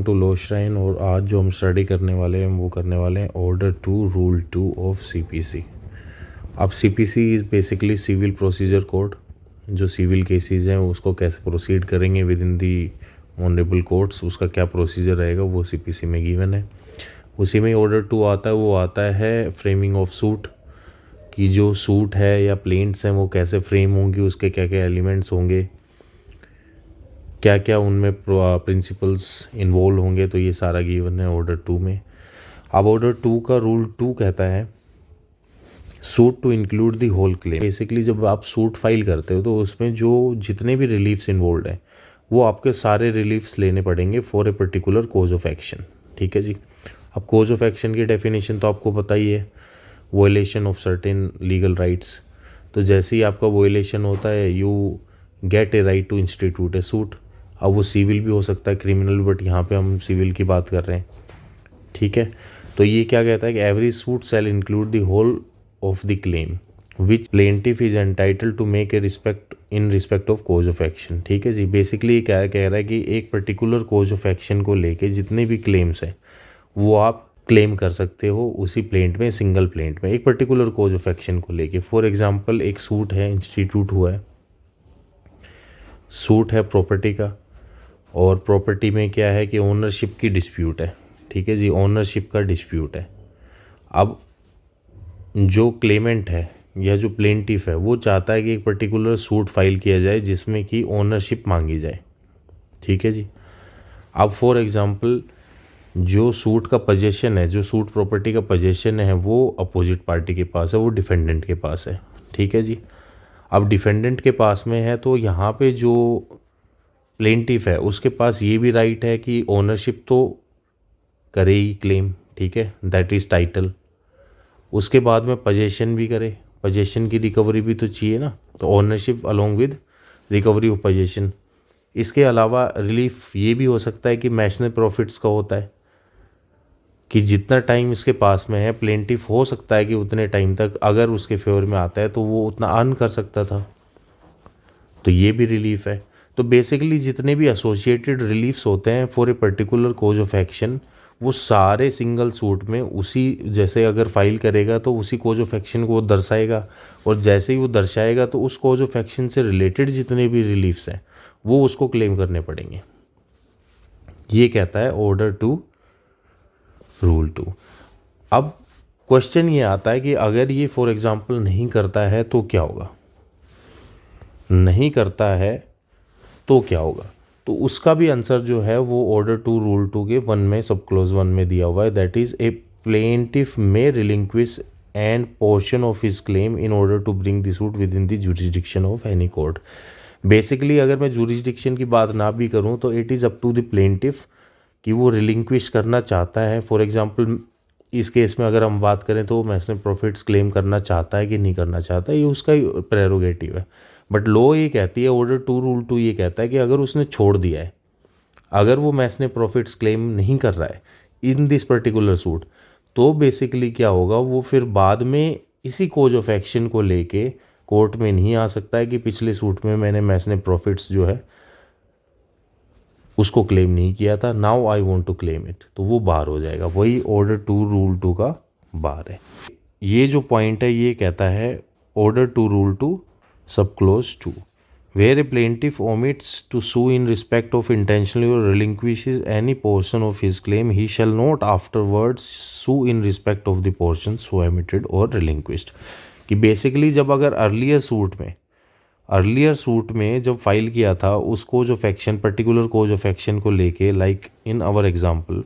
To law shrine. और आज जो हम स्टडी करने वाले हैं वो करने वाले हैं ऑर्डर 2 रूल 2 ऑफ सीपीसी। अब CPC is basically civil procedure code. जो सिविल केसेस हैं उसको कैसे प्रोसीड करेंगे within the honourable courts, उसका क्या प्रोसीजर रहेगा वो सीपीसी में गिवन है। उसी में ऑर्डर 2 आता है, वो आता है फ्रेमिंग ऑफ सूट, कि जो सूट है या प्लेंट्स हैं वो कैसे फ्रेम होंगी, उसके क्या क्या एलिमेंट्स होंगे, क्या क्या उनमें प्रिंसिपल्स इन्वॉल्व होंगे, तो ये सारा गिवन है ऑर्डर 2 में। अब ऑर्डर 2 का रूल 2 कहता है suit to include the whole claim. Basically जब आप सूट फाइल करते हो तो उसमें जो जितने भी रिलीफ्स इन्वॉल्व हैं वो आपके सारे रिलीफ्स लेने पड़ेंगे for a particular cause of action. ठीक है जी। अब कोज ऑफ एक्शन की डेफिनेशन तो आपको पता ही है, violation of certain legal rights. तो जैसे ही आपका वोलेशन होता है you get a right to institute a suit. अब वो सिविल भी हो सकता है, क्रिमिनल, बट यहाँ पे हम सिविल की बात कर रहे हैं। ठीक है। तो ये क्या कहता है कि every suit shall include the whole of the claim which plaintiff is entitle to make a respect in respect of cause of action. ठीक है जी। बेसिकली क्या कह रहा है कि एक पर्टिकुलर कोज ऑफ एक्शन को लेके जितने भी क्लेम्स हैं वो आप क्लेम कर सकते हो उसी प्लेंट में, सिंगल प्लेंट में, एक पर्टिकुलर कोज ऑफ एक्शन को लेके। फॉर एग्जांपल एक सूट है, इंस्टीट्यूट हुआ है, सूट है प्रॉपर्टी का, और प्रॉपर्टी में क्या है कि ओनरशिप की डिस्प्यूट है। ठीक है जी, ओनरशिप का डिस्प्यूट है। अब जो क्लेमेंट है या जो प्लेंटिफ है वो चाहता है कि एक पर्टिकुलर सूट फाइल किया जाए जिसमें कि ओनरशिप मांगी जाए। ठीक है जी। अब फॉर एग्जांपल जो सूट का पोजेशन है, जो सूट प्रॉपर्टी का पोजेशन है वो अपोजिट पार्टी के पास है, वो डिफेंडेंट के पास है। ठीक है जी। अब डिफेंडेंट के पास में है तो यहाँ पे जो प्लेंटिफ है उसके पास ये भी राइट है कि ओनरशिप तो करे ही क्लेम। ठीक है, दैट इज़ टाइटल। उसके बाद में पोजेशन भी करे, पोजेशन की रिकवरी भी तो चाहिए ना, तो ownership along with recovery of possession. इसके अलावा रिलीफ ये भी हो सकता है कि मैशनल प्रॉफिट्स का होता है कि जितना टाइम इसके पास में है प्लेंटिफ हो सकता है कि उतने टाइम तक अगर उसके फेवर में आता है तो वो उतना अर्न कर सकता था, तो ये भी रिलीफ है। तो बेसिकली जितने भी एसोसिएटेड रिलीफ्स होते हैं for a particular cause of action वो सारे सिंगल सूट में उसी जैसे अगर फाइल करेगा तो उसी कोज ऑफ एक्शन को वो दर्शाएगा, और जैसे ही वो दर्शाएगा तो उस कोज ऑफ एक्शन से रिलेटेड जितने भी रिलीफ्स हैं वो उसको क्लेम करने पड़ेंगे। ये कहता है ऑर्डर 2 रूल 2। अब क्वेश्चन ये आता है कि अगर ये फॉर एग्जांपल नहीं करता है तो क्या होगा, नहीं करता है तो क्या होगा। तो उसका भी आंसर जो है वो ऑर्डर 2 रूल 2 के 1 में, सब क्लोज 1 में दिया हुआ है। That is a plaintiff may relinquish and portion of his claim in order to bring the suit within the jurisdiction of any court. Basically अगर मैं जुरिसडिक्शन की बात ना भी करूं तो it is up to the plaintiff कि वो रिलिंक्विश करना चाहता है। फॉर एग्जांपल इस केस में अगर हम बात करें तो वो मैशनल प्रॉफिट्स क्लेम करना चाहता है कि नहीं करना चाहता, ये उसका प्रेरोगेटिव है। बट लॉ ये कहती है, ऑर्डर 2 रूल 2 ये कहता है कि अगर उसने छोड़ दिया है, अगर वो मैशनल प्रॉफिट्स क्लेम नहीं कर रहा है इन दिस पर्टिकुलर सूट, तो बेसिकली क्या होगा, वो फिर बाद में इसी कोज ऑफ एक्शन को लेके कोर्ट में नहीं आ सकता है कि पिछले सूट में मैंने मैशनल प्रॉफिट्स जो है उसको क्लेम नहीं किया था, now I want to claim it, तो वो बाहर हो जाएगा। वही ऑर्डर 2 रूल 2 का बाहर है। ये जो पॉइंट है ये कहता है order 2 rule 2 sub close 2 where a plaintiff omits to sue in respect of intentionally or relinquishes any portion of his claim, he shall not afterwards sue in respect of the portion so omitted or relinquished। कि basically जब अगर earlier suit में जब file किया था उस cause of action, particular cause of action को लेके, लाइक इन आवर एग्जांपल,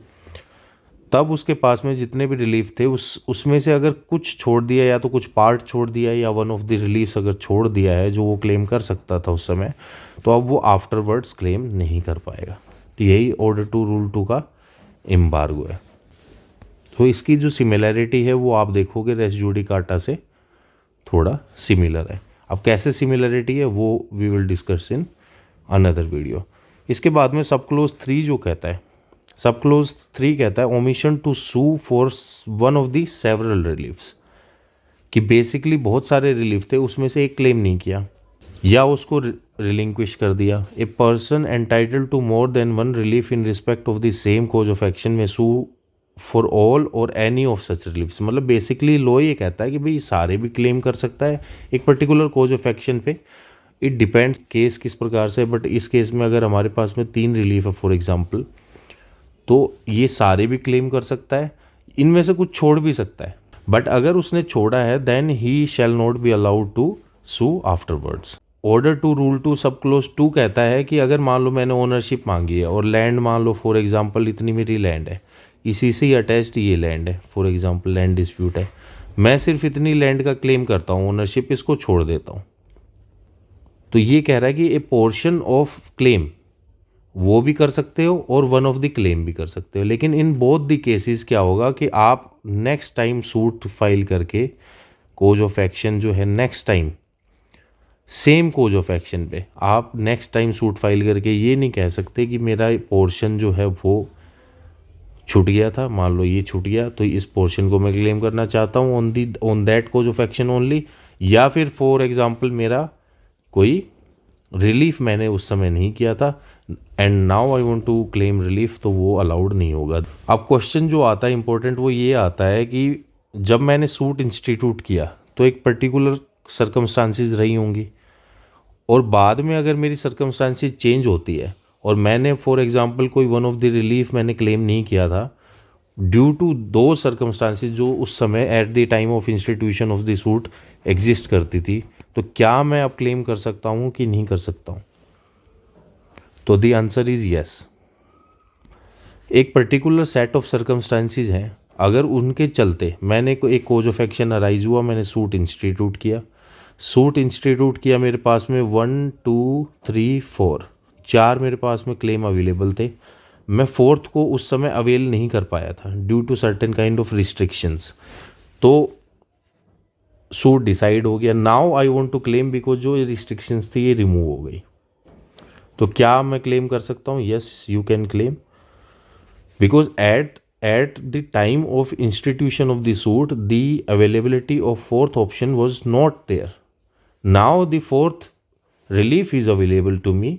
तब उसके पास में जितने भी रिलीफ थे उसमें से अगर कुछ छोड़ दिया या तो कुछ पार्ट छोड़ दिया या वन ऑफ द रिलीफ्स अगर छोड़ दिया है जो वो क्लेम कर सकता था उस समय, तो अब वो आफ्टरवर्ड्स क्लेम नहीं कर पाएगा। तो यही ऑर्डर 2 रूल 2 का एम्बार्गो है। तो इसकी जो सिमिलैरिटी है वो आप देखोगे रेस जुडिकाटा से थोड़ा सिमिलर है। अब कैसे सिमिलरिटी है वो we will discuss in another video. इसके बाद में सब क्लोज 3 जो कहता है, सब क्लोज 3 कहता है omission to sue for one of the several reliefs, कि बेसिकली बहुत सारे रिलीफ थे उसमें से एक क्लेम नहीं किया, या उसको रिलिंक्विश कर दिया। A person entitled to more than one relief in respect of the same cause of action may sue for all or any of such reliefs. मतलब बेसिकली लॉ ये कहता है कि भाई सारे भी क्लेम कर सकता है एक पर्टिकुलर कोज ऑफ एक्शन पे। इट डिपेंड्स केस किस प्रकार से, बट इस केस में अगर हमारे पास में 3 रिलीफ है फॉर एग्जांपल, तो ये सारे भी क्लेम कर सकता है, इनमें से कुछ छोड़ भी सकता है। बट अगर उसने छोड़ा है then he shall not be allowed to sue afterwards. Order to rule 2 sub close 2 कहता है कि अगर मान लो मैंने ओनरशिप मांगी है और लैंड मान लो फॉर एग्जांपल इतनी मेरी लैंड है, इसी से ही अटैच्ड ये लैंड है, फॉर एग्जांपल लैंड डिस्प्यूट है, मैं सिर्फ इतनी लैंड का क्लेम करता हूँ, ओनरशिप इसको छोड़ देता हूँ। तो ये कह रहा है कि ए पोर्शन ऑफ क्लेम वो भी कर सकते हो और वन ऑफ द क्लेम भी कर सकते हो, लेकिन इन बोथ द केसेस क्या होगा कि आप नेक्स्ट टाइम सूट फाइल करके कोज ऑफ एक्शन जो है next time same cause of action पे आप नेक्स्ट टाइम सूट फाइल करके ये नहीं कह सकते कि मेरा पोर्शन जो है वो छूट गया था, मान लो ये छूट गया तो इस पोर्शन को मैं क्लेम करना चाहता हूँ on that cause of action only, या फिर फॉर एग्जांपल मेरा कोई रिलीफ मैंने उस समय नहीं किया था and now I want to claim relief, तो वो अलाउड नहीं होगा। अब क्वेश्चन जो आता है इंपॉर्टेंट वो ये आता है कि जब मैंने सूट इंस्टीट्यूट किया तो एक पर्टिकुलर सर्कमस्टांसिस रही होंगी, और बाद में अगर मेरी सर्कमस्टांसिस चेंज होती है और मैंने फॉर एग्जांपल कोई वन ऑफ द रिलीफ मैंने क्लेम नहीं किया था ड्यू टू दो सर्कमस्टांसिस जो उस समय at the time of institution of the suit exist करती थी, तो क्या मैं अब क्लेम कर सकता हूँ कि नहीं कर सकता हूँ? तो द आंसर इज यस। एक पर्टिकुलर सेट ऑफ सर्कमस्टांसिस हैं, अगर उनके चलते मैंने एक कोज ऑफ एक्शन अराइज हुआ, मैंने सूट इंस्टीट्यूट किया, मेरे पास में 1 2 3 4 4 मेरे पास में क्लेम अवेलेबल थे, मैं फोर्थ को उस समय अवेल नहीं कर पाया था due to certain kind of restrictions, तो सूट डिसाइड हो गया। Now I want to claim because जो रिस्ट्रिक्शंस थी ये रिमूव हो गई, तो क्या मैं क्लेम कर सकता हूँ? Yes you can claim, because at the time of institution of the suit the availability of fourth option was not there, now the fourth relief is available to me,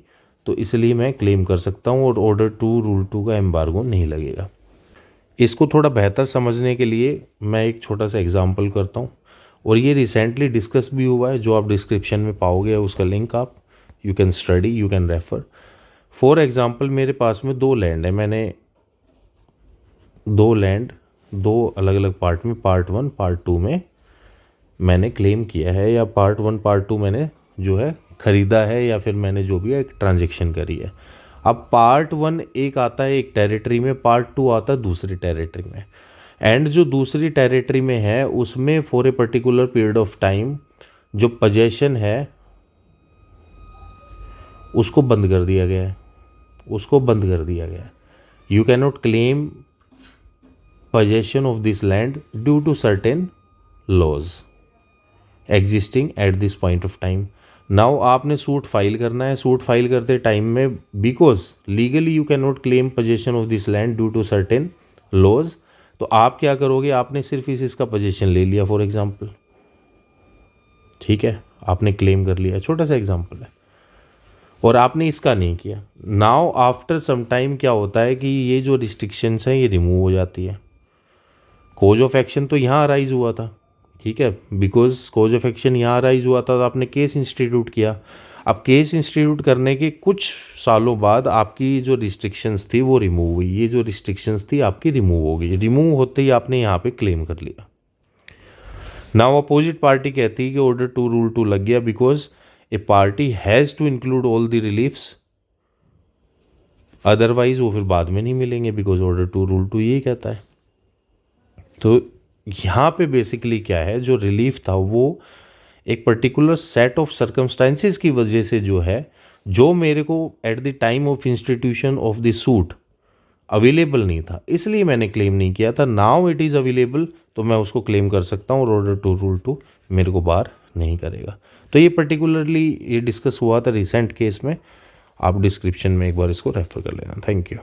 तो इसलिए मैं क्लेम कर सकता हूँ और ऑर्डर 2 रूल 2 का embargo नहीं लगेगा। इसको थोड़ा बेहतर समझने के लिए मैं एक छोटा सा एग्जांपल करता हूँ, और ये रिसेंटली डिस्कस भी हुआ है, जो आप डिस्क्रिप्शन में पाओगे उसका लिंक आप you can study, you can refer. For example मेरे पास में 2 लैंड है, मैंने 2 लैंड 2 अलग अलग पार्ट में, पार्ट 1 पार्ट 2 में मैंने क्लेम किया है, या पार्ट 1 पार्ट 2 मैंने जो है ख़रीदा है, या फिर मैंने जो भी है एक ट्रांजेक्शन करी है। अब पार्ट 1 एक आता है एक टेरिटरी में, पार्ट 2 आता है दूसरी टेरिटरी में, एंड जो दूसरी टेरिटरी में है उसमें for a particular period of time जो पोजेशन है उसको बंद कर दिया गया है, you can not claim possession of this land due to certain laws existing at this point of time. Now आपने सूट फाइल करना है, सूट फाइल करते टाइम में because legally you cannot claim possession of this land due to certain laws, तो आप क्या करोगे? आपने सिर्फ इसका पोजेशन ले लिया फॉर एग्जांपल, ठीक है, आपने क्लेम कर लिया, छोटा सा एग्जांपल है, और आपने इसका नहीं किया। नाउ आफ्टर सम टाइम क्या होता है कि ये जो रिस्ट्रिक्शंस हैं ये रिमूव हो जाती है। कोज ऑफ एक्शन तो यहाँ अराइज हुआ था, ठीक है, बिकॉज कोज ऑफ एक्शन यहाँ अराइज हुआ था, तो आपने केस इंस्टीट्यूट किया। अब केस इंस्टीट्यूट करने के कुछ सालों बाद आपकी जो रिस्ट्रिक्शंस थी वो रिमूव हुई, ये जो रिस्ट्रिक्शंस थी आपकी रिमूव हो गई, रिमूव होते ही आपने यहाँ पे क्लेम कर लिया। नाउ अपोजिट पार्टी कहती है कि ऑर्डर 2 रूल 2 लग गया because a party has to include all the reliefs, otherwise वो फिर बाद में नहीं मिलेंगे, बिकॉज ऑर्डर 2 रूल 2 यही कहता है। तो यहाँ पे बेसिकली क्या है, जो रिलीफ था वो एक पर्टिकुलर सेट ऑफ सर्कमस्टांसिस की वजह से जो है, जो मेरे को at the time of institution of the suit available नहीं था, इसलिए मैंने क्लेम नहीं किया था। नाउ इट इज़ अवेलेबल, तो मैं उसको क्लेम कर सकता हूँ और ऑर्डर 2 रूल 2 मेरे को बार नहीं करेगा। तो ये पर्टिकुलरली ये डिस्कस हुआ था रिसेंट केस में, आप डिस्क्रिप्शन में एक बार इसको रेफर कर लेना। Thank you.